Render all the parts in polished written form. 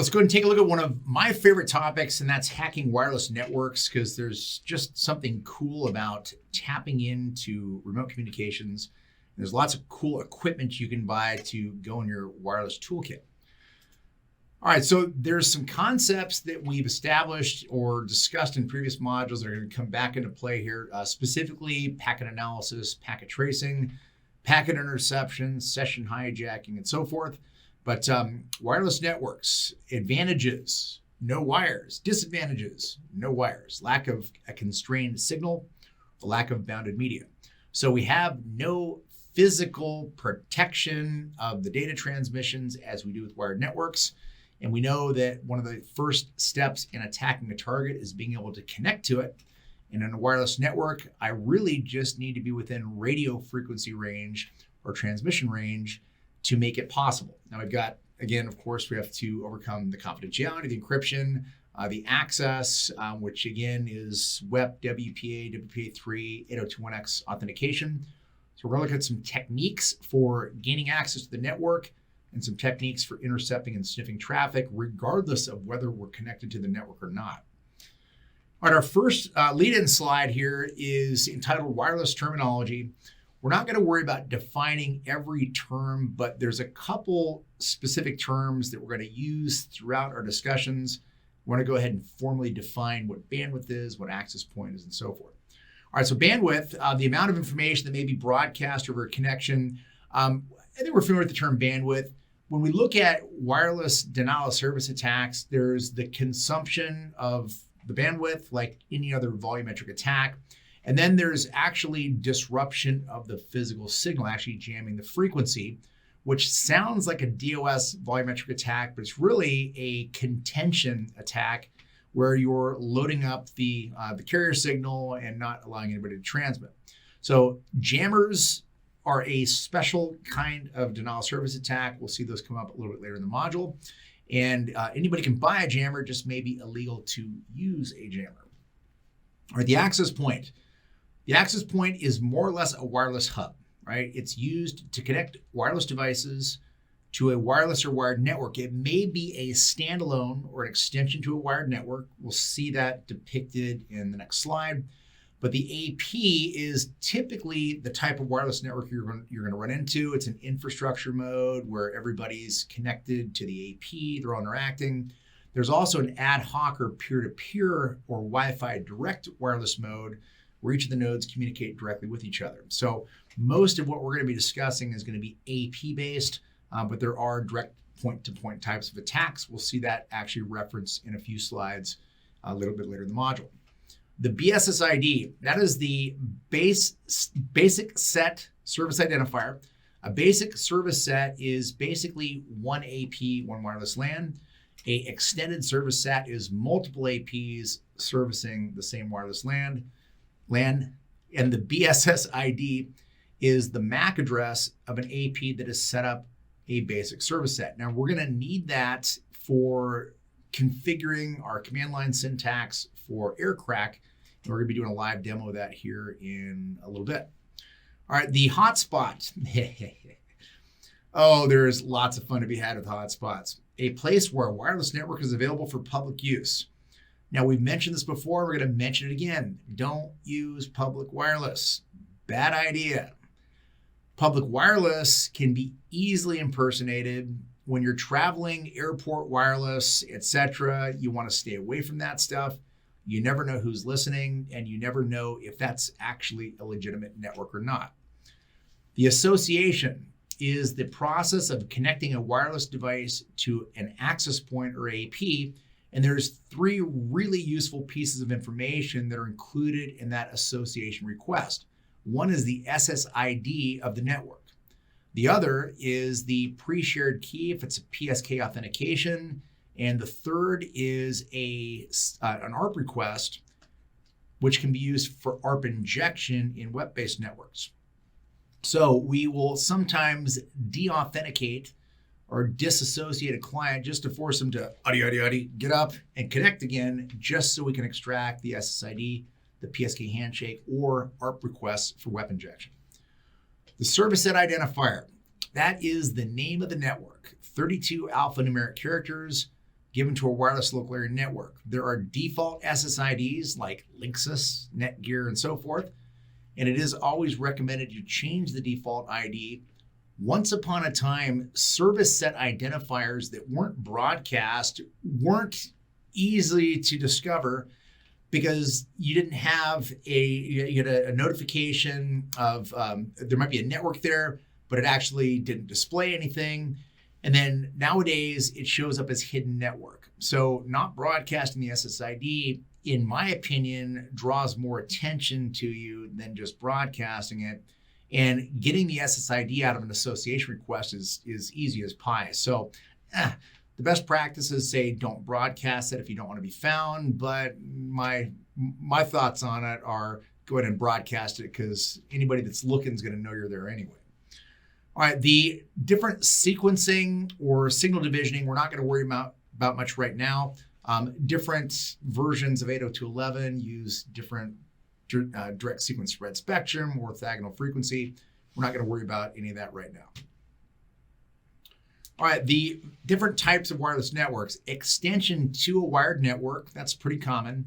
let's go ahead and take a look at one of my favorite topics, and that's hacking wireless networks, because there's just something cool about tapping into remote communications. There's lots of cool equipment you can buy to go in your wireless toolkit. All right, so there's some concepts that we've established or discussed in previous modules that are going to come back into play here, specifically packet analysis, packet tracing, packet interception, session hijacking, and so forth. But wireless networks, advantages, no wires, disadvantages, no wires, lack of a constrained signal, lack of bounded media. So we have no physical protection of the data transmissions as we do with wired networks. And we know that one of the first steps in attacking a target is being able to connect to it. And in a wireless network, I really just need to be within radio frequency range or transmission range to make it possible. Now we've got, again, of course, we have to overcome the confidentiality, the encryption, the access, which again is WEP, WPA, WPA3, 802.1x authentication. So we're going to look at some techniques for gaining access to the network and some techniques for intercepting and sniffing traffic, regardless of whether we're connected to the network or not. All right, our first lead-in slide here is entitled Wireless Terminology. We're not going to worry about defining every term, but there's a couple specific terms that we're going to use throughout our discussions. We want to go ahead and formally define what bandwidth is, what access point is, and so forth. All right, so bandwidth, the amount of information that may be broadcast over a connection. I think we're familiar with the term bandwidth. When we look at wireless denial of service attacks, there's the consumption of the bandwidth like any other volumetric attack. And then there's actually disruption of the physical signal, actually jamming the frequency, which sounds like a DOS volumetric attack, but it's really a contention attack where you're loading up the carrier signal and not allowing anybody to transmit. So jammers are a special kind of denial of service attack. We'll see those come up a little bit later in the module. And anybody can buy a jammer, just may be illegal to use a jammer. All right, the access point. The access point is more or less a wireless hub, right? It's used to connect wireless devices to a wireless or wired network. It may be a standalone or an extension to a wired network. We'll see that depicted in the next slide. But the AP is typically the type of wireless network you're going to run into. It's an infrastructure mode where everybody's connected to the AP. They're all interacting. There's also an ad hoc or peer-to-peer or Wi-Fi direct wireless mode where each of the nodes communicate directly with each other. So most of what we're going to be discussing is going to be AP based, but there are direct point-to-point types of attacks. We'll see that actually referenced in a few slides a little bit later in the module. The BSSID, that is the basic set service identifier. A basic service set is basically one AP, one wireless LAN. A extended service set is multiple APs servicing the same wireless LAN. And the BSSID is the MAC address of an AP that has set up a basic service set. Now we're going to need that for configuring our command line syntax for AirCrack. And we're going to be doing a live demo of that here in a little bit. All right, the hotspot. Oh, there's lots of fun to be had with hotspots. A place where a wireless network is available for public use. Now, we've mentioned this before. We're going to mention it again. Don't use public wireless. Bad idea. Public wireless can be easily impersonated. When you're traveling, airport wireless, etc., you want to stay away from that stuff. You never know who's listening, and you never know if that's actually a legitimate network or not. The association is the process of connecting a wireless device to an access point or AP, and there's three really useful pieces of information that are included in that association request. One is the SSID of the network. The other is the pre-shared key if it's a PSK authentication. And the third is an ARP request, which can be used for ARP injection in web-based networks. So we will sometimes de-authenticate or disassociate a client just to force them to get up and connect again, just so we can extract the SSID, the PSK handshake, or ARP requests for web injection. The service set identifier, that is the name of the network, 32 alphanumeric characters. given to a wireless local area network. There are default SSIDs like Linksys, Netgear, and so forth, and it is always recommended you change the default ID. Once upon a time, service set identifiers that weren't broadcast weren't easy to discover because you didn't have you had a notification of there might be a network there, but it actually didn't display anything. And then nowadays it shows up as hidden network. So not broadcasting the SSID, in my opinion, draws more attention to you than just broadcasting it. And getting the SSID out of an association request is easy as pie. So the best practices say don't broadcast it if you don't want to be found. But my thoughts on it are go ahead and broadcast it because anybody that's looking is going to know you're there anyway. All right, the different sequencing or signal divisioning, we're not going to worry about much right now. Different versions of 802.11 use different direct sequence spread spectrum or orthogonal frequency. We're not going to worry about any of that right now. All right, the different types of wireless networks. Extension to a wired network, that's pretty common.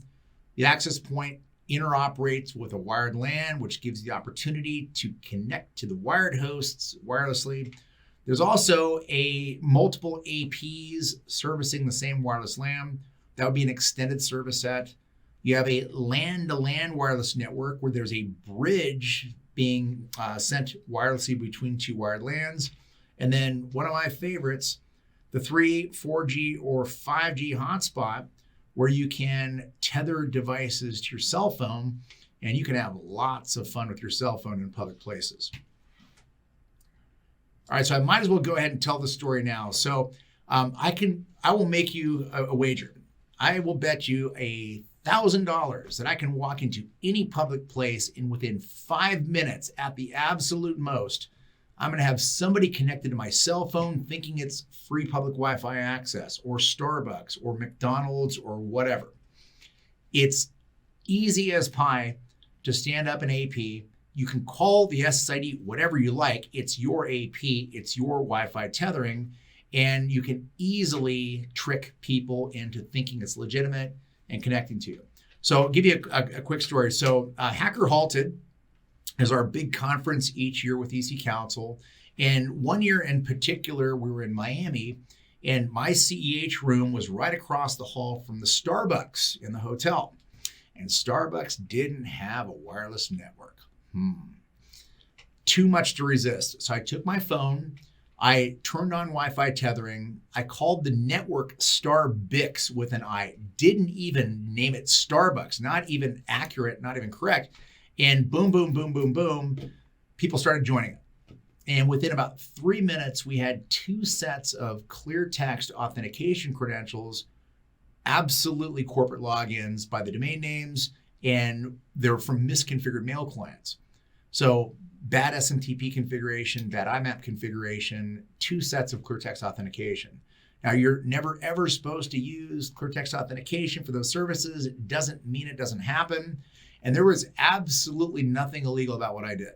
The access point interoperates with a wired LAN, which gives the opportunity to connect to the wired hosts wirelessly. There's also multiple APs servicing the same wireless LAN. That would be an extended service set. You have a LAN-to-LAN wireless network where there's a bridge being sent wirelessly between two wired LANs. And then one of my favorites, the 3, 4G, or 5G hotspot, where you can tether devices to your cell phone and you can have lots of fun with your cell phone in public places. All right, so I might as well go ahead and tell the story now. So I will make you a wager. I will bet you $1,000 that I can walk into any public place and within 5 minutes at the absolute most, I'm going to have somebody connected to my cell phone thinking it's free public Wi-Fi access or Starbucks or McDonald's or whatever. It's easy as pie to stand up an AP. You can call the SSID whatever you like. It's your AP. It's your Wi-Fi tethering. And you can easily trick people into thinking it's legitimate and connecting to you. So I'll give you a quick story. So Hacker Halted is our big conference each year with EC Council. And one year in particular, we were in Miami and my CEH room was right across the hall from the Starbucks in the hotel. And Starbucks didn't have a wireless network. Too much to resist. So I took my phone, I turned on Wi-Fi tethering. I called the network Starbix with an I. Didn't even name it Starbucks. Not even accurate, not even correct. And boom, boom, boom, boom, boom, people started joining it. And within about 3 minutes, we had 2 sets of clear text authentication credentials, absolutely corporate logins by the domain names, and they're from misconfigured mail clients. So bad SMTP configuration, bad IMAP configuration, 2 sets of clear text authentication. Now, you're never, ever supposed to use clear text authentication for those services. It doesn't mean it doesn't happen. And there was absolutely nothing illegal about what I did.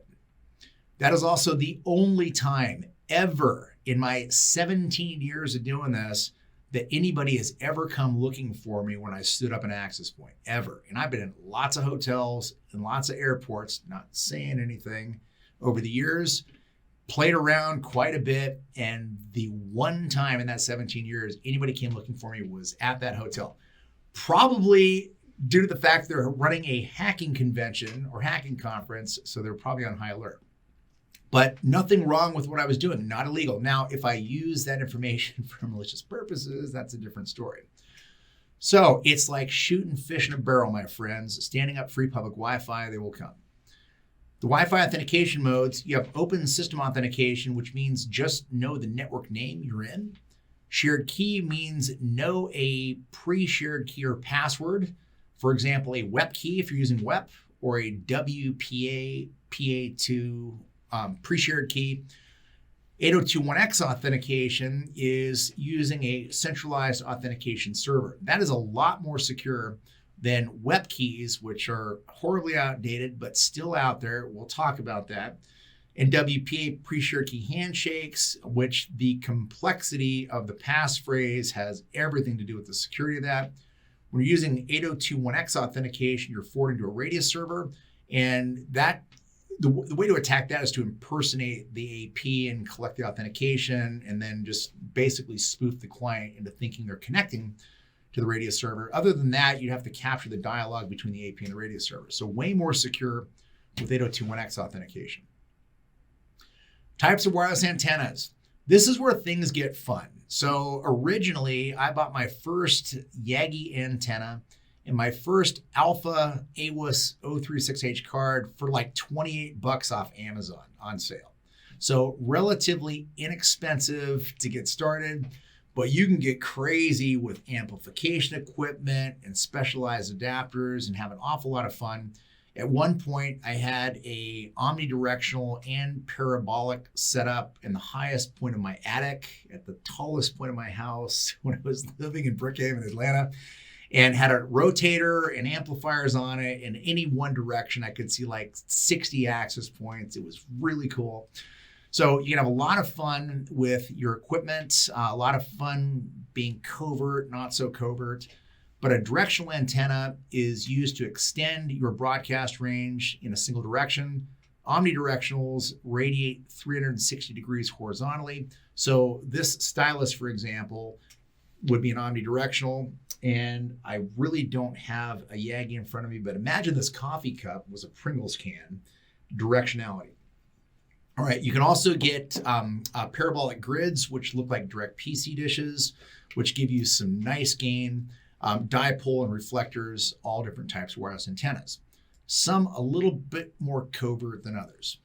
That is also the only time ever in my 17 years of doing this that anybody has ever come looking for me when I stood up an access point, ever. And I've been in lots of hotels and lots of airports, not saying anything, over the years, played around quite a bit. And the one time in that 17 years anybody came looking for me was at that hotel. Probably due to the fact they're running a hacking convention or hacking conference, so they're probably on high alert. But nothing wrong with what I was doing, not illegal. Now, if I use that information for malicious purposes, that's a different story. So it's like shooting fish in a barrel, my friends. Standing up free public Wi-Fi, they will come. The Wi-Fi authentication modes, you have open system authentication, which means just know the network name you're in. Shared key means know a pre-shared key or password. For example, a WEP key if you're using WEP, or a WPA, PA2 pre-shared key. 802.1x authentication is using a centralized authentication server. That is a lot more secure than WEP keys, which are horribly outdated, but still out there. We'll talk about that. And WPA pre-shared key handshakes, which the complexity of the passphrase has everything to do with the security of that. When you're using 802.1x authentication, you're forwarding to a Radius server, and that the way to attack that is to impersonate the AP and collect the authentication, and then just basically spoof the client into thinking they're connecting to the Radius server. Other than that, you'd have to capture the dialogue between the AP and the Radius server. So way more secure with 802.1x authentication. Types of wireless antennas. This is where things get fun. So originally, I bought my first Yagi antenna and my first Alpha AWUS 036H card for like $28 off Amazon on sale. So relatively inexpensive to get started, but you can get crazy with amplification equipment and specialized adapters and have an awful lot of fun. At one point, I had a omnidirectional and parabolic setup in the highest point of my attic, at the tallest point of my house when I was living in Brookhaven, Atlanta, and had a rotator and amplifiers on it. In any one direction, I could see like 60 access points. It was really cool. So you can have a lot of fun with your equipment, a lot of fun being covert, not so covert. But a directional antenna is used to extend your broadcast range in a single direction. Omnidirectionals radiate 360 degrees horizontally. So this stylus, for example, would be an omnidirectional. And I really don't have a Yagi in front of me, but imagine this coffee cup was a Pringles can, directionality. All right, you can also get parabolic grids, which look like direct PC dishes, which give you some nice gain. Dipole and reflectors, all different types of wireless antennas. Some a little bit more covert than others.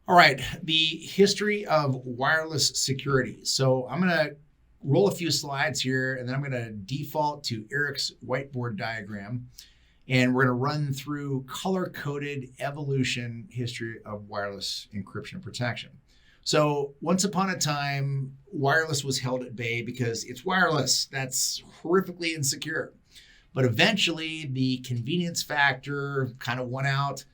All right, the history of wireless security. So I'm going to roll a few slides here, and then I'm going to default to Eric's whiteboard diagram, and we're going to run through color-coded evolution history of wireless encryption and protection. So once upon a time, wireless was held at bay because it's wireless. That's horrifically insecure. But eventually, the convenience factor kind of won out.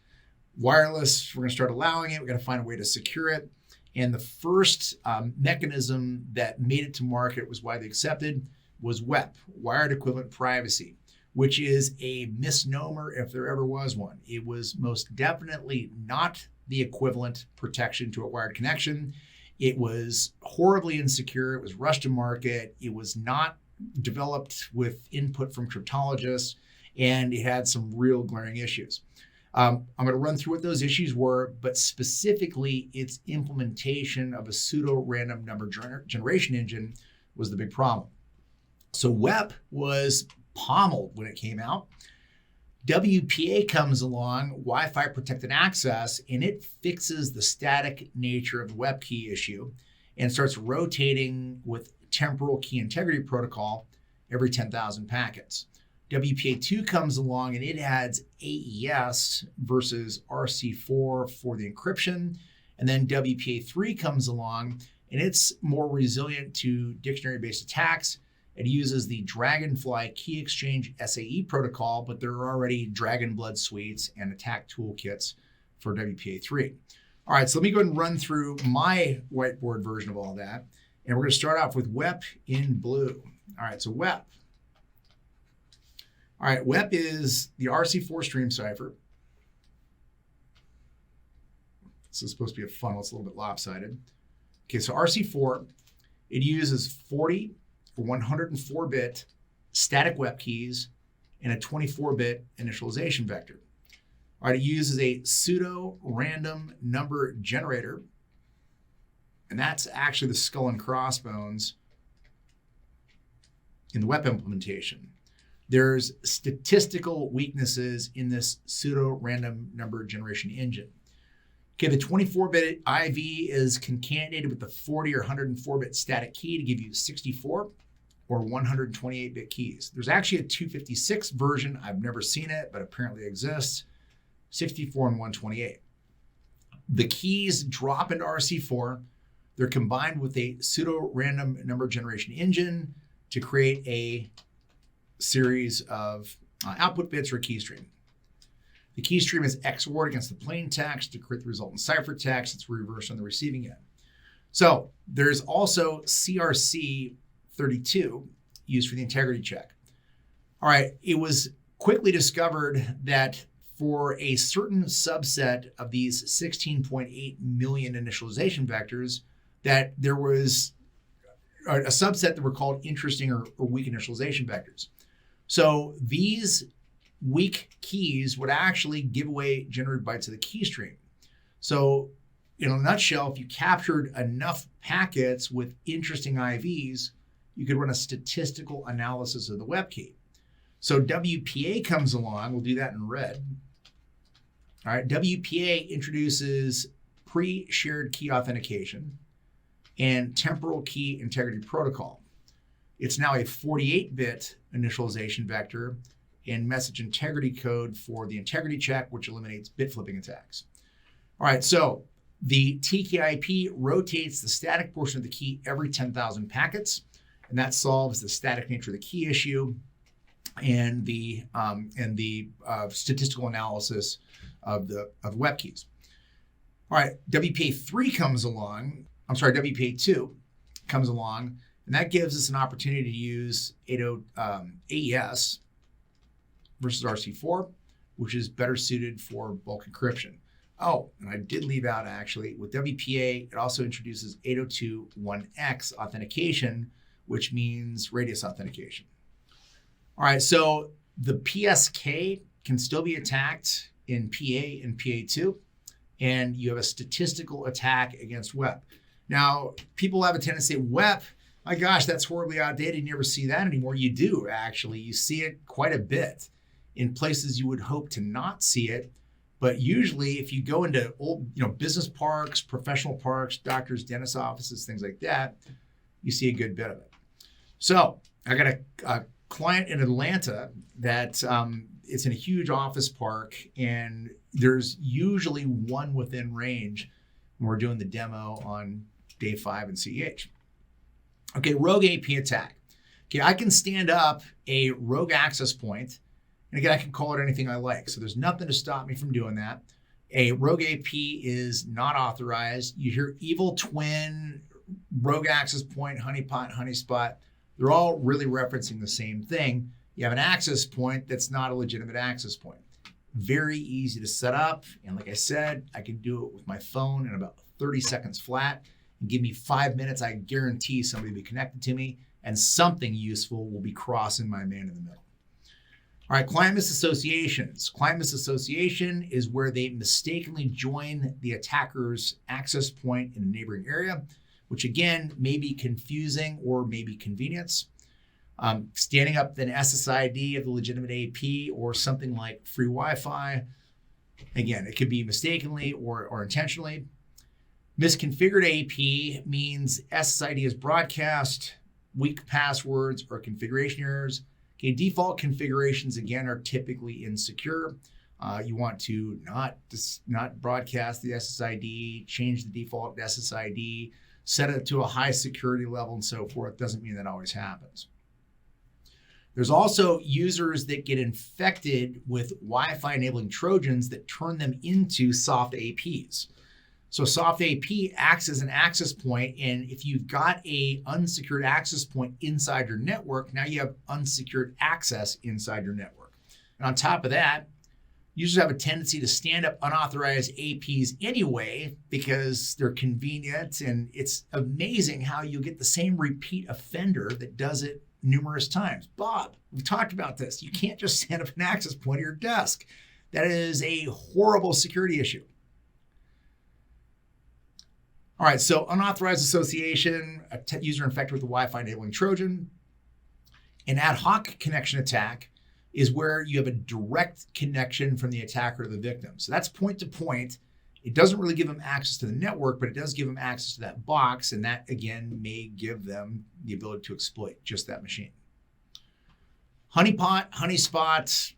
Wireless, we're going to start allowing it. We're going to find a way to secure it. And the first mechanism that made it to market, was widely accepted, was WEP, Wired Equivalent Privacy, which is a misnomer if there ever was one. It was most definitely not the equivalent protection to a wired connection. It was horribly insecure. It was rushed to market. It was not developed with input from cryptologists, and it had some real glaring issues. I'm going to run through what those issues were, but specifically its implementation of a pseudo-random number generation engine was the big problem. So WEP was pommeled when it came out. WPA comes along, Wi-Fi protected access, and it fixes the static nature of the WEP key issue and starts rotating with temporal key integrity protocol every 10,000 packets. WPA2 comes along and it adds AES versus RC4 for the encryption. And then WPA3 comes along and it's more resilient to dictionary-based attacks. It uses the Dragonfly Key Exchange SAE protocol, but there are already Dragonblood suites and attack toolkits for WPA3. All right, so let me go ahead and run through my whiteboard version of all that. And we're going to start off with WEP in blue. All right, so WEP. All right, WEP is the RC4 stream cipher. This is supposed to be a funnel. It's a little bit lopsided. Okay, so RC4, it uses 40 or 104-bit static WEP keys and a 24-bit initialization vector. All right, it uses a pseudo-random number generator, and that's actually the skull and crossbones in the WEP implementation. There's statistical weaknesses in this pseudo-random number generation engine. Okay, the 24-bit IV is concatenated with the 40 or 104-bit static key to give you 64 or 128-bit keys. There's actually a 256 version. I've never seen it, but apparently exists. 64 and 128. The keys drop into RC4. They're combined with a pseudo-random number generation engine to create a series of output bits or a key stream. The key stream is XORed against the plain text to create the resultant ciphertext. It's reversed on the receiving end. So there's also CRC32 used for the integrity check. All right, it was quickly discovered that for a certain subset of these 16.8 million initialization vectors, that there was a subset that were called interesting or weak initialization vectors. So these weak keys would actually give away generated bytes of the key stream. So in a nutshell, if you captured enough packets with interesting IVs, you could run a statistical analysis of the web key. So WPA comes along, we'll do that in red. All right, WPA introduces pre-shared key authentication and temporal key integrity protocol. It's now a 48-bit initialization vector and message integrity code for the integrity check, which eliminates bit flipping attacks. All right, so the TKIP rotates the static portion of the key every 10,000 packets, and that solves the static nature of the key issue and the statistical analysis of web keys. All right, WPA2 comes along, and that gives us an opportunity to use AES versus RC4, which is better suited for bulk encryption. Oh, and I did leave out actually, with WPA, it also introduces 802.1x authentication, which means radius authentication. All right, so the PSK can still be attacked in PA and PA2, and you have a statistical attack against WEP. Now, people have a tendency to say, WEP, my gosh, that's horribly outdated. You never see that anymore. You do, actually. You see it quite a bit in places you would hope to not see it. But usually, if you go into old, business parks, professional parks, doctors, dentist offices, things like that, you see a good bit of it. So I got a client in Atlanta that it's in a huge office park, and there's usually one within range when we're doing the demo on day 5 in CEH. Okay, rogue AP attack. Okay, I can stand up a rogue access point, and again, I can call it anything I like. So there's nothing to stop me from doing that. A rogue AP is not authorized. You hear evil twin, rogue access point, honeypot, honeyspot. They're all really referencing the same thing. You have an access point that's not a legitimate access point. Very easy to set up. And like I said, I can do it with my phone in about 30 seconds flat. And give me 5 minutes, I guarantee somebody will be connected to me and something useful will be crossing my man in the middle. All right, client misassociations. Client misassociation is where they mistakenly join the attacker's access point in a neighboring area, which again may be confusing or maybe convenience. Standing up an SSID of the legitimate AP or something like free Wi-Fi. Again, it could be mistakenly or intentionally. Misconfigured AP means SSID is broadcast, weak passwords, or configuration errors. Okay, default configurations, again, are typically insecure. You want to not broadcast the SSID, change the default SSID, set it to a high security level and so forth. Doesn't mean that always happens. There's also users that get infected with Wi-Fi enabling Trojans that turn them into soft APs. So soft AP acts as an access point, and if you've got a unsecured access point inside your network, now you have unsecured access inside your network. And on top of that, users have a tendency to stand up unauthorized APs anyway because they're convenient, and it's amazing how you get the same repeat offender that does it numerous times. Bob, we've talked about this. You can't just stand up an access point at your desk. That is a horrible security issue. All right, so unauthorized association, a user infected with a Wi-Fi enabling Trojan. An ad hoc connection attack is where you have a direct connection from the attacker to the victim. So that's point to point. It doesn't really give them access to the network, but it does give them access to that box, and that, again, may give them the ability to exploit just that machine. Honeypot, honeyspot,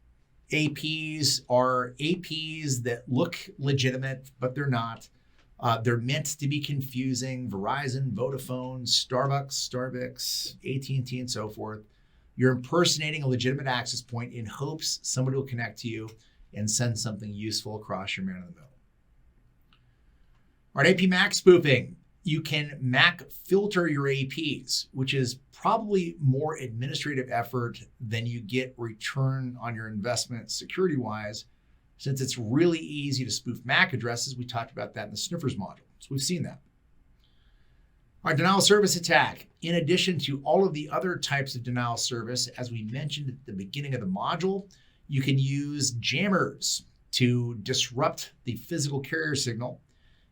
APs are APs that look legitimate, but they're not. They're meant to be confusing. Verizon, Vodafone, Starbucks, AT&T, and so forth. You're impersonating a legitimate access point in hopes somebody will connect to you. and send something useful across your man in the middle. All right, AP MAC spoofing. You can MAC filter your APs, which is probably more administrative effort than you get return on your investment security-wise, since it's really easy to spoof MAC addresses. We talked about that in the Sniffers module, so we've seen that. All right, denial of service attack. In addition to all of the other types of denial of service, as we mentioned at the beginning of the module, you can use jammers to disrupt the physical carrier signal.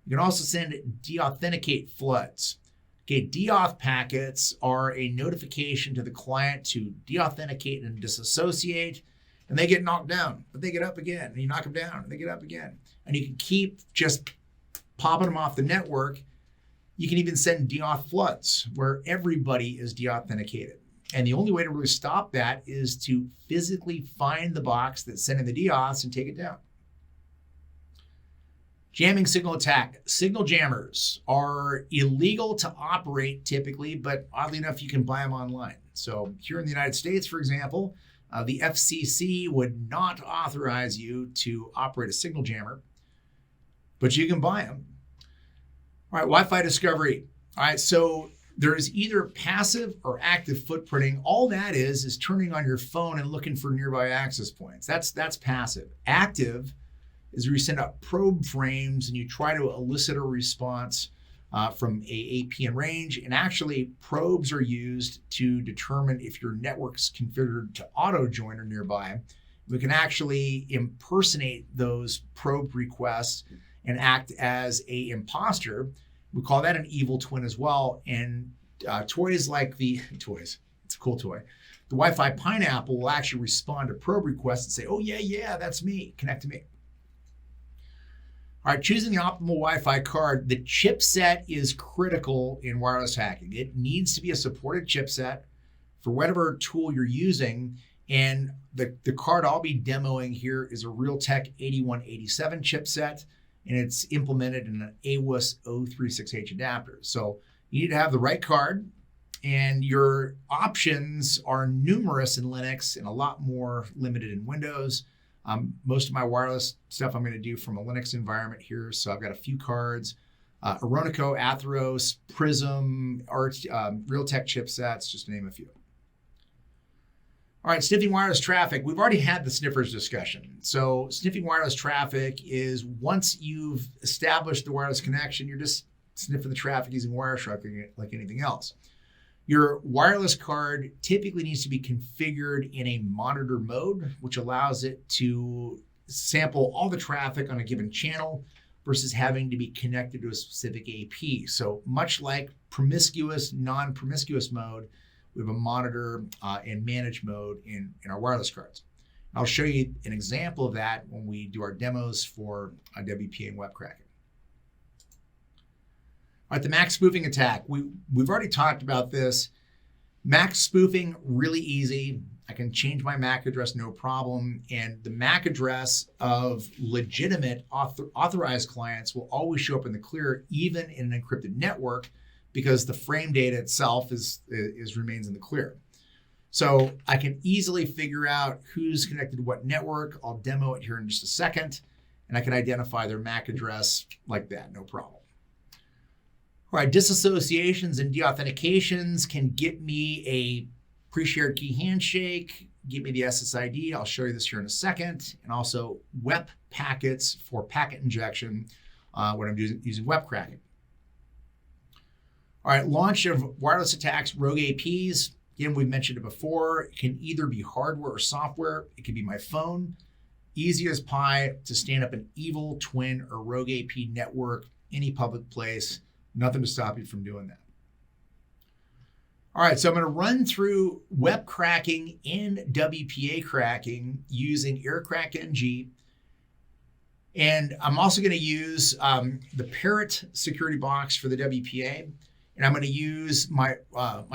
You can also send deauthenticate floods. Okay, deauth packets are a notification to the client to deauthenticate and disassociate, and they get knocked down, but they get up again, and you knock them down, and they get up again. And you can keep just popping them off the network. You can even send deauth floods where everybody is deauthenticated. And the only way to really stop that is to physically find the box that's sending the deauths and take it down. Jamming signal attack. Signal jammers are illegal to operate typically, but oddly enough, you can buy them online. So here in the United States, for example, the FCC would not authorize you to operate a signal jammer, but you can buy them. All right, Wi-Fi discovery. All right, so there's either passive or active footprinting. All that is turning on your phone and looking for nearby access points. That's passive. Active is where you send out probe frames and you try to elicit a response from a AP in range. And actually, probes are used to determine if your network's configured to auto join or nearby. We can actually impersonate those probe requests and act as a imposter. We call that an evil twin as well. And toys like it's a cool toy. The Wi-Fi Pineapple will actually respond to probe requests and say, oh yeah, that's me, connect to me. All right, choosing the optimal Wi-Fi card. The chipset is critical in wireless hacking. It needs to be a supported chipset for whatever tool you're using. And the card I'll be demoing here is a Realtek 8187 chipset, and it's implemented in an AWUS 036H adapter. So you need to have the right card, and your options are numerous in Linux and a lot more limited in Windows. Most of my wireless stuff I'm going to do from a Linux environment here. So I've got a few cards, Auronico, Atheros, Prism, Realtek chipsets, just to name a few. All right, sniffing wireless traffic. We've already had the sniffers discussion. So sniffing wireless traffic is once you've established the wireless connection, you're just sniffing the traffic using Wireshark like anything else. Your wireless card typically needs to be configured in a monitor mode, which allows it to sample all the traffic on a given channel versus having to be connected to a specific AP. So much like promiscuous, non-promiscuous mode, we have a monitor and manage mode in our wireless cards. I'll show you an example of that when we do our demos for WPA and web cracking. All right, the MAC spoofing attack. We've already talked about this. MAC spoofing, really easy. I can change my MAC address, no problem. And the MAC address of legitimate authorized clients will always show up in the clear, even in an encrypted network, because the frame data itself remains in the clear. So I can easily figure out who's connected to what network. I'll demo it here in just a second, and I can identify their MAC address like that, no problem. All right, disassociations and deauthentications can get me a pre-shared key handshake, get me the SSID. I'll show you this here in a second. And also WEP packets for packet injection when I'm using web cracking. All right, launch of wireless attacks, rogue APs. Again, we mentioned it before. It can either be hardware or software. It can be my phone. Easy as pie to stand up an evil twin or rogue AP network, any public place. Nothing to stop you from doing that. All right, so I'm going to run through web cracking and WPA cracking using AirCrackNG. And I'm also going to use the Parrot security box for the WPA. And I'm going to use my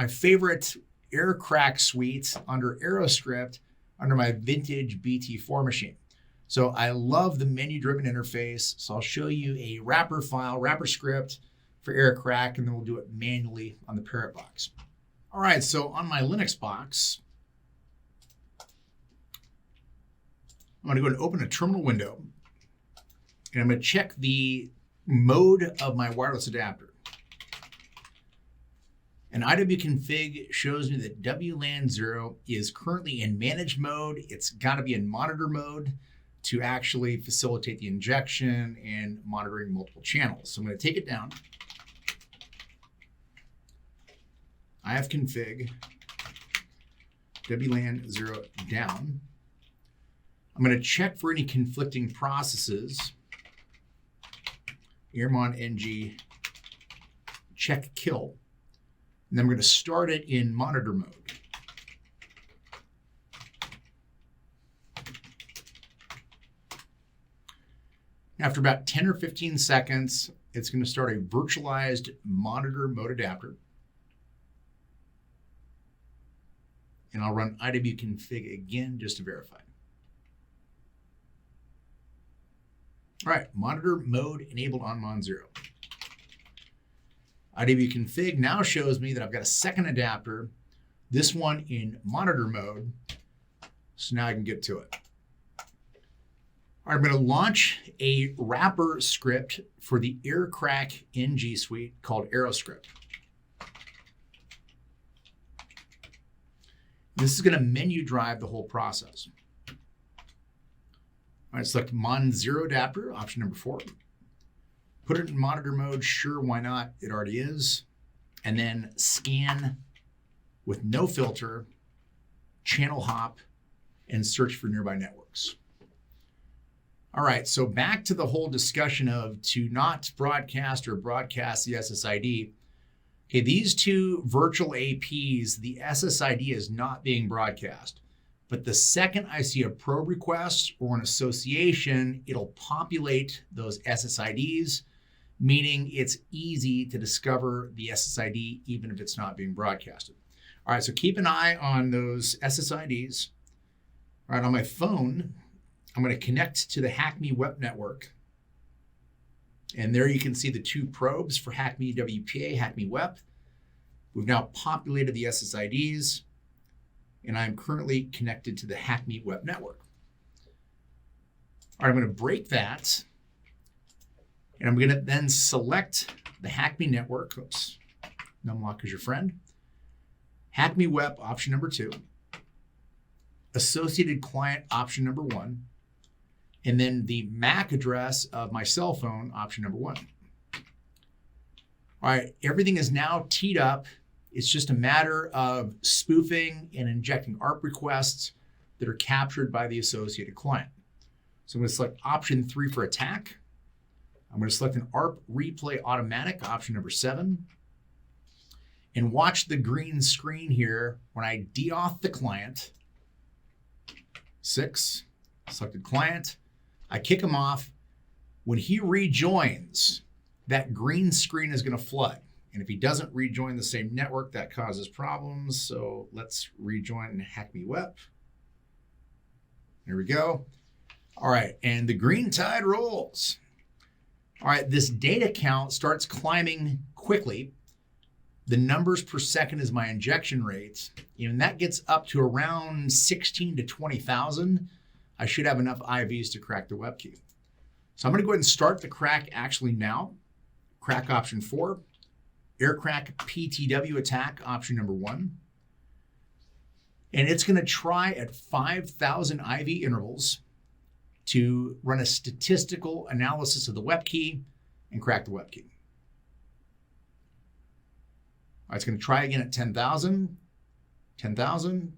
favorite AirCrack suite under AeroScript under my vintage BT4 machine. So I love the menu-driven interface. So I'll show you a wrapper file, wrapper script for AirCrack, and then we'll do it manually on the Parrot box. All right, so on my Linux box, I'm going to go and open a terminal window, and I'm going to check the mode of my wireless adapter. And IWConfig shows me that WLAN 0 is currently in managed mode. It's got to be in monitor mode to actually facilitate the injection and monitoring multiple channels. So I'm going to take it down. IFconfig WLAN 0 down. I'm going to check for any conflicting processes. Airmon NG check kill. And then I'm going to start it in monitor mode. After about 10 or 15 seconds, it's going to start a virtualized monitor mode adapter. And I'll run IWConfig again just to verify. All right, monitor mode enabled on Mon 0. IWConfig now shows me that I've got a second adapter, this one in monitor mode. So now I can get to it. All right, I'm going to launch a wrapper script for the Aircrack NG suite called AeroScript. This is going to menu drive the whole process. All right, select Mon 0 adapter, option number 4. Put it in monitor mode, sure, why not? It already is. And then scan with no filter, channel hop, and search for nearby networks. All right, so back to the whole discussion of to not broadcast or broadcast the SSID. Okay, these two virtual APs, the SSID is not being broadcast. But the second I see a probe request or an association, it'll populate those SSIDs, meaning it's easy to discover the SSID even if it's not being broadcasted. All right, so keep an eye on those SSIDs. All right, on my phone, I'm going to connect to the HackMe web network. And there you can see the two probes for HackMe WPA, HackMe web. We've now populated the SSIDs, and I'm currently connected to the HackMe web network. All right, I'm going to break that, and I'm going to then select the HackMe network. Oops, Numlock is your friend. HackMe web, option number 2. Associated client, option number 1. And then the MAC address of my cell phone, option number 1. All right, everything is now teed up. It's just a matter of spoofing and injecting ARP requests that are captured by the associated client. So I'm going to select option 3 for attack. I'm going to select an ARP replay automatic, option number 7. And watch the green screen here when I deauth the client. 6, selected client. I kick him off. When he rejoins, that green screen is going to flood. And if he doesn't rejoin the same network, that causes problems. So let's rejoin HackMe web. There we go. All right, and the green tide rolls. All right, this data count starts climbing quickly. The numbers per second is my injection rate. And that gets up to around 16 to 20,000. I should have enough IVs to crack the web key. So I'm going to go ahead and start the crack actually now. Crack option 4. Aircrack PTW attack, option number 1. And it's going to try at 5,000 IV intervals to run a statistical analysis of the web key and crack the web key. All right, it's going to try again at 10,000, 10,000.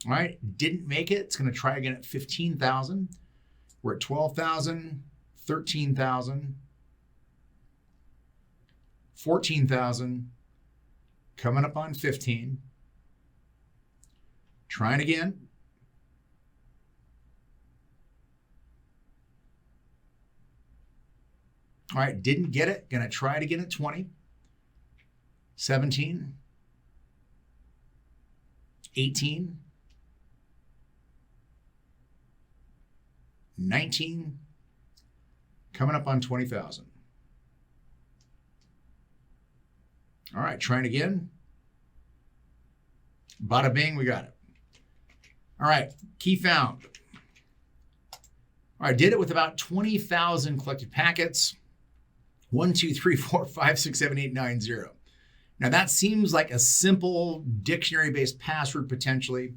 All right, didn't make it. It's going to try again at 15,000. We're at 12,000, 13,000, 14,000, coming up on 15. Trying again. All right, didn't get it. Going to try it again at 20, 17, 18, 19, coming up on 20,000. All right, trying again. Bada bing, we got it. All right, key found. All right, did it with about 20,000 collected packets. 1, 2, 3, 4, 5, 6, 7, 8, 9, 0. Now that seems like a simple dictionary-based password potentially,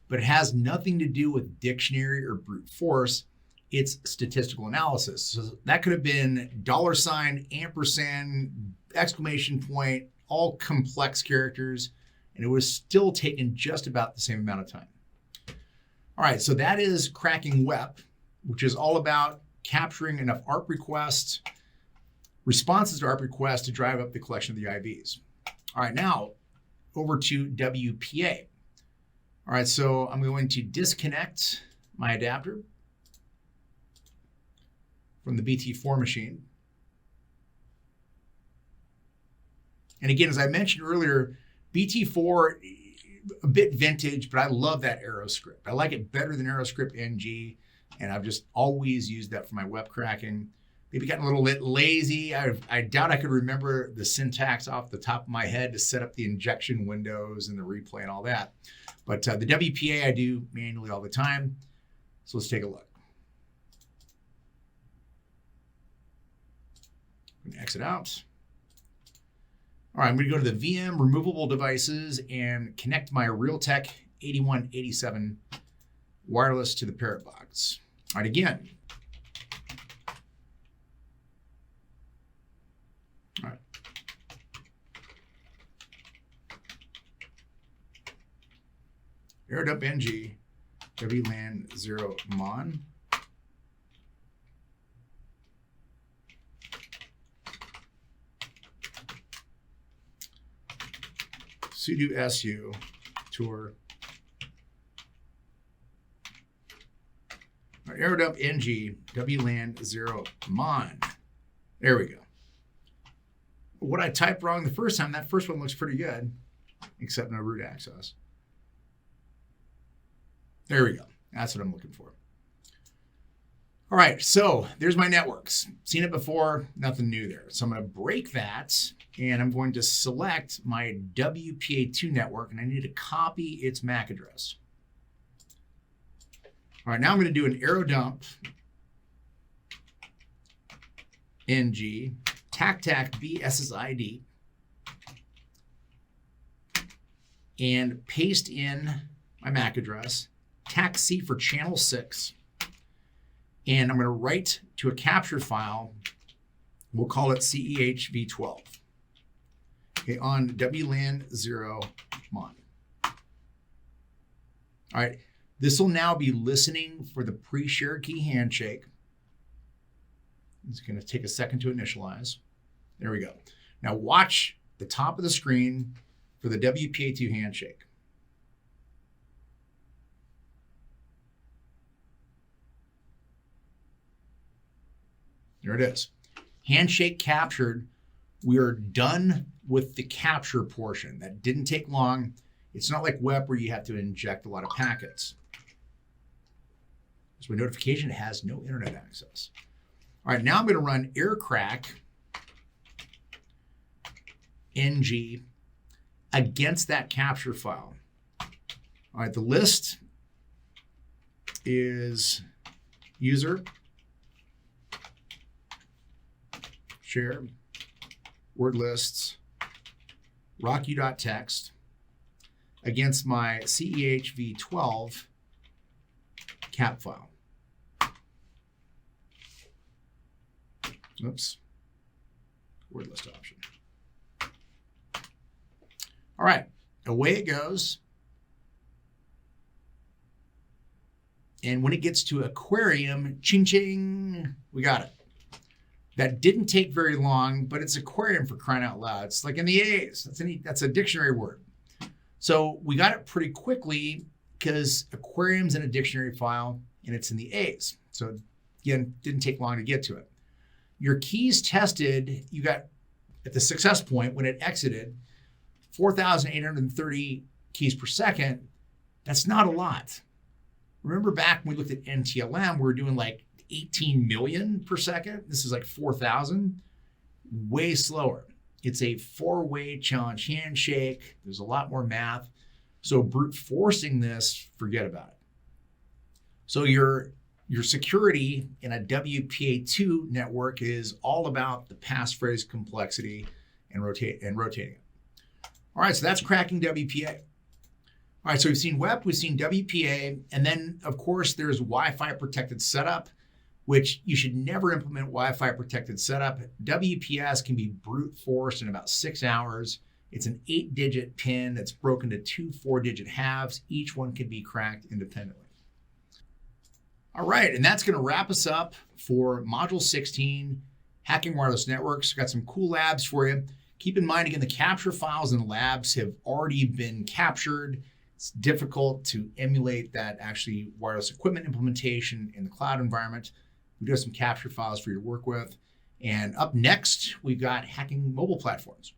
but it has nothing to do with dictionary or brute force. It's statistical analysis. So that could have been $, ampersand, exclamation point, all complex characters, and it was still taken just about the same amount of time. All right, so that is cracking WEP, which is all about capturing enough ARP requests, responses to ARP requests to drive up the collection of the IVs. All right, now over to WPA. All right, so I'm going to disconnect my adapter from the BT4 machine. And again, as I mentioned earlier, BT4, a bit vintage, but I love that AeroScript. I like it better than AeroScript NG, and I've just always used that for my web cracking. Maybe gotten a little bit lazy. I doubt I could remember the syntax off the top of my head to set up the injection windows and the replay and all that. But the WPA I do manually all the time. So let's take a look. I'm going to exit out. All right, I'm going to go to the VM removable devices and connect my Realtek 8187 wireless to the Parrot box. All right, again. All right. AirDump NG, WLAN 0 mon. sudo su tour. AirDump NG, WLAN 0 mon. There we go. What I typed wrong the first time, that first one looks pretty good, except no root access. There we go. That's what I'm looking for. All right, so there's my networks. Seen it before, nothing new there. So I'm going to break that, and I'm going to select my WPA2 network, and I need to copy its MAC address. All right, now I'm going to do an AeroDump NG TAC BSSID and paste in my MAC address, TAC-C for channel 6, and I'm going to write to a capture file. We'll call it CEHV12. Okay, on WLAN 0 mon. All right, this will now be listening for the pre-shared key handshake. It's going to take a second to initialize. There we go. Now watch the top of the screen for the WPA2 handshake. There it is. Handshake captured. We are done with the capture portion. That didn't take long. It's not like WEP where you have to inject a lot of packets. So my notification has no internet access. All right, now I'm going to run aircrack NG against that capture file. All right, the list is user, share, word lists, rocku.txt against my CEHV12 cap file. Oops, word list option. All right, away it goes. And when it gets to aquarium, ching ching, we got it. That didn't take very long, but it's aquarium for crying out loud. It's like in the A's. That's a dictionary word. So we got it pretty quickly because aquarium's in a dictionary file and it's in the A's. So again, didn't take long to get to it. Your keys tested, you got at the success point when it exited, 4,830 keys per second. That's not a lot. Remember back when we looked at NTLM, we were doing like 18 million per second. This is like 4,000, way slower. It's a 4-way challenge handshake. There's a lot more math. So brute forcing this, forget about it. So your security in a WPA2 network is all about the passphrase complexity and rotating it. All right, so that's cracking WPA. All right, so we've seen WEP, we've seen WPA, and then of course there's Wi-Fi protected setup, which you should never implement Wi-Fi protected setup. WPS can be brute forced in about 6 hours. It's an 8-digit PIN that's broken to 2 4-digit halves. Each one can be cracked independently. All right, and that's going to wrap us up for Module 16, Hacking Wireless Networks. Got some cool labs for you. Keep in mind, again, the capture files in the labs have already been captured. It's difficult to emulate that actually wireless equipment implementation in the cloud environment. We do have some capture files for you to work with. And up next, we've got hacking mobile platforms.